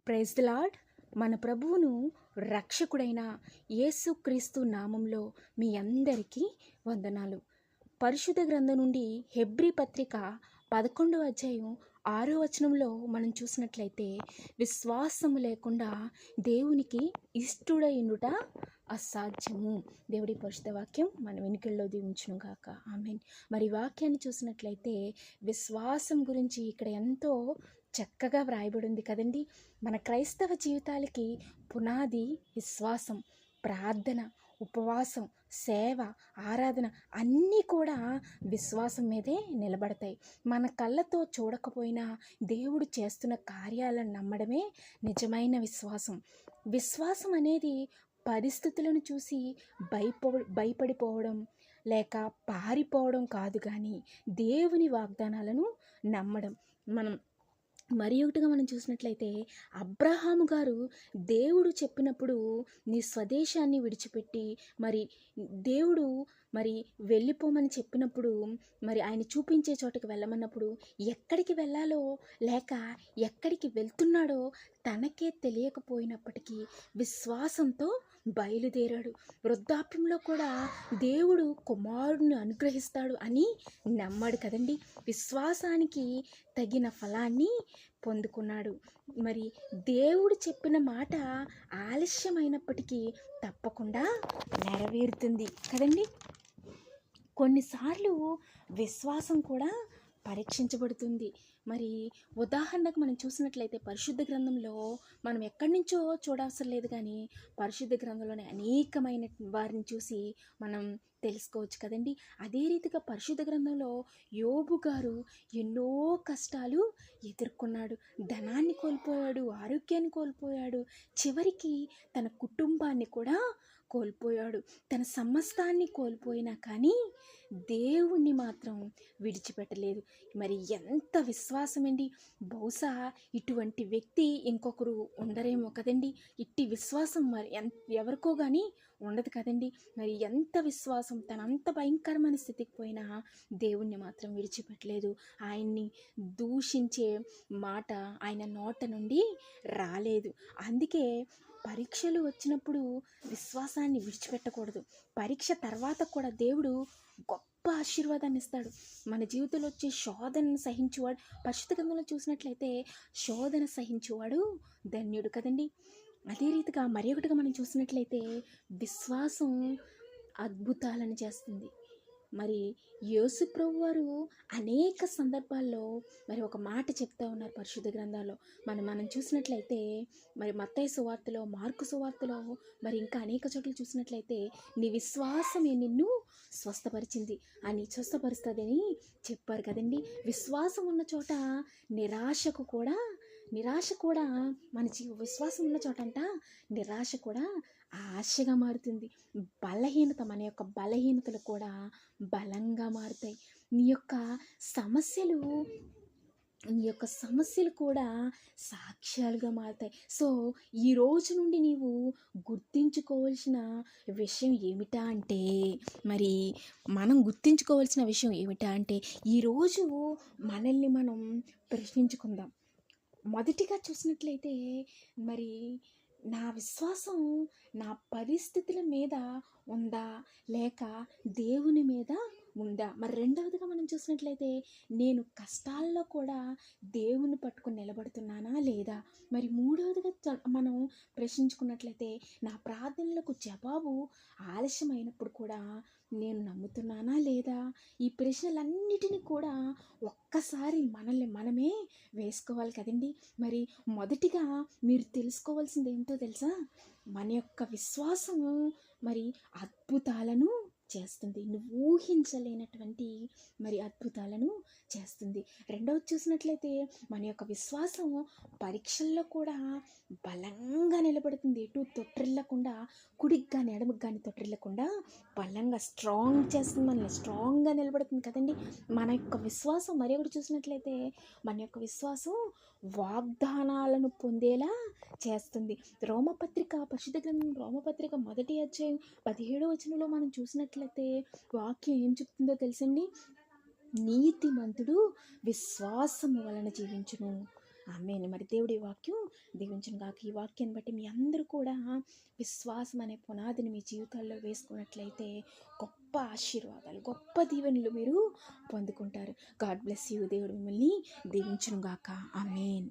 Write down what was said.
Praise the lord. మన ప్రభువును రక్షకుడైన యేసుక్రీస్తు నామంలో మీ అందరికీ వందనాలు. పరిశుద్ధ గ్రంథం నుండి హెబ్రీ పత్రిక 11వ అధ్యాయం 6వ వచనంలో మనం చూసినట్లయితే, విశ్వాసము లేకుండా దేవునికి ఇష్టుడైండుట అసాధ్యము. దేవుడి పరిశుద్ధ వాక్యం మన వెనుకల్లో దీవించును గాక. ఆమేన్. మరి వాక్యాన్ని చూసినట్లయితే విశ్వాసం గురించి ఇక్కడ ఎంతో చక్కగా వ్రాయబడి ఉంది కదండి. మన క్రైస్తవ జీవితాలకి పునాది విశ్వాసం, ప్రార్థన, ఉపవాసం, సేవ, ఆరాధన అన్నీ కూడా విశ్వాసం మీదే నిలబడతాయి. మన కళ్ళతో చూడకపోయినా దేవుడు చేస్తున్న కార్యాలను నమ్మడమే నిజమైన విశ్వాసం. విశ్వాసం అనేది పరిస్థితులను చూసి భయపడిపోవడం లేక పారిపోవడం కాదు, కానీ దేవుని వాగ్దానాలను నమ్మడం. మరి ఒకటిగా మనం చూసినట్లయితే, అబ్రహాము గారు దేవుడు చెప్పినప్పుడు నీ స్వదేశాన్ని విడిచిపెట్టి దేవుడు వెళ్ళిపోమని చెప్పినప్పుడు, ఆయన చూపించే చోటకి వెళ్ళమన్నప్పుడు ఎక్కడికి వెళ్ళాలో లేక ఎక్కడికి వెళ్తున్నాడో తనకే తెలియకపోయినప్పటికీ విశ్వాసంతో బయలుదేరాడు. వృద్ధాప్యంలో కూడా దేవుడు కుమారుడిని అనుగ్రహిస్తాడు అని నమ్మాడు కదండి. విశ్వాసానికి తగిన ఫలాన్ని పొందుకున్నాడు. దేవుడు చెప్పిన మాట ఆలస్యమైనప్పటికీ తప్పకుండా నెరవేరుతుంది కదండి. కొన్నిసార్లు విశ్వాసం కూడా పరీక్షించబడుతుంది. ఉదాహరణకు మనం చూసినట్లయితే పరిశుద్ధ గ్రంథంలో మనం ఎక్కడి నుంచో చూడవసరం లేదు, కానీ పరిశుద్ధ గ్రంథంలోనే అనేకమైన వారిని చూసి మనం తెలుసుకోవచ్చు కదండి. అదే రీతిగా పరిశుద్ధ గ్రంథంలో యోబు గారు ఎన్నో కష్టాలు ఎదుర్కొన్నాడు. ధనాన్ని కోల్పోయాడు, ఆరోగ్యాన్ని కోల్పోయాడు, చివరికి తన కుటుంబాన్ని కూడా కోల్పోయాడు. తన సమస్తాన్ని కోల్పోయినా కానీ దేవుణ్ణి మాత్రం విడిచిపెట్టలేదు. ఎంత విశ్వాసం అండి. బహుశా ఇటువంటి వ్యక్తి ఇంకొకరు ఉండరేమో కదండి. ఇట్టి విశ్వాసం ఎవరికో కానీ ఉండదు కదండి. ఎంత విశ్వాసం. తనంత భయంకరమైన స్థితికి పోయినా దేవుణ్ణి మాత్రం విడిచిపెట్టలేదు. ఆయన్ని దూషించే మాట ఆయన నోట నుండి రాలేదు. అందుకే పరీక్షలు వచ్చినప్పుడు విశ్వాసాన్ని విడిచిపెట్టకూడదు. పరీక్ష తర్వాత కూడా దేవుడు గొప్ప ఆశీర్వాదాన్ని ఇస్తాడు. మన జీవితంలో వచ్చే శోధనను సహించువాడు, పరిశుద్ధ గ్రంథంలో చూసినట్లయితే శోధన సహించువాడు ధన్యుడు కదండి. అదే రీతిగా మరి ఒకటిగా మనం చూసినట్లయితే విశ్వాసం అద్భుతాలను చేస్తుంది. యేసు ప్రభువు వారు అనేక సందర్భాల్లో ఒక మాట చెప్తా ఉన్నారు పరిశుద్ధ గ్రంథాల్లో. మనం చూసినట్లయితే మత్తయి సువార్తలో, మార్కు సువార్తలో, ఇంకా అనేక చోట్ల చూసినట్లయితే నీ విశ్వాసమే నిన్ను స్వస్థపరిచింది అని, స్వస్థపరుస్తుందని చెప్పారు కదండి. విశ్వాసం ఉన్న చోట నిరాశ కూడా విశ్వాసం ఉన్న చోటంట నిరాశ కూడా ఆశగా మారుతుంది. మన యొక్క బలహీనతలు కూడా బలంగా మారుతాయి. నీ యొక్క సమస్యలు కూడా సాక్ష్యాలుగా మారుతాయి. సో ఈ రోజు నుండి నీవు గుర్తించుకోవాల్సిన విషయం ఏమిటా అంటే మనం గుర్తించుకోవాల్సిన విషయం ఏమిటా అంటే ఈరోజు మనల్ని మనం ప్రశ్నించుకుందాం. మొదటిగా చూసినట్లయితే నా విశ్వాసం నా పరిస్థితుల మీద ఉందా లేక దేవుని మీద ఉందా? రెండవదిగా మనం చూసినట్లయితే నేను కష్టాల్లో కూడా దేవుని పట్టుకుని నిలబడుతున్నానా లేదా? మూడవదిగా మనం ప్రశ్నించుకున్నట్లయితే నా ప్రార్థనలకు జవాబు ఆలస్యమైనప్పుడు కూడా నేను నమ్ముతున్నానా లేదా? ఈ ప్రశ్నలన్నిటినీ కూడా ఒక్కసారి మనల్ని మనమే వేసుకోవాలి కదండి. మొదటిగా మీరు తెలుసుకోవాల్సింది ఏంటో తెలుసా? మన యొక్క విశ్వాసము అద్భుతాలను చేస్తుంది. నువ్వు ఊహించలేనటువంటి అద్భుతాలను చేస్తుంది. రెండవది చూసినట్లయితే మన యొక్క విశ్వాసం పరీక్షల్లో కూడా బలంగా నిలబడుతుంది. ఎటు తొట్టిల్లకుండా, కుడికి కానీ ఎడమకు కానీ తొట్టిల్లకుండా బలంగా స్ట్రాంగ్ చేస్తుంది. మనల్ని స్ట్రాంగ్గా నిలబడుతుంది కదండి. మన యొక్క విశ్వాసం మరి ఒకటి చూసినట్లయితే మన యొక్క విశ్వాసం వాగ్దానాలను పొందేలా చేస్తుంది. పరిశుద్ధ గ్రంథం రోమపత్రిక 1వ అధ్యాయం 17వ వచనంలో మనం చూసినట్లయితే వాక్యం ఏం చెప్తుందో తెలుసండి. నీతిమంతుడు విశ్వాసము వలన జీవించును ఆమేన్. మరి దేవుడి వాక్యం దీవించును గాక. ఈ వాక్యాన్ని బట్టి మీ అందరూ కూడా విశ్వాసం అనే పునాదిని మీ జీవితాల్లో వేసుకున్నట్లయితే గొప్ప ఆశీర్వాదాలు, గొప్ప దీవెనలు మీరు పొందుకుంటారు. God bless you. దేవుడు మిమ్మల్ని దీవించును గాక. ఆమేన్.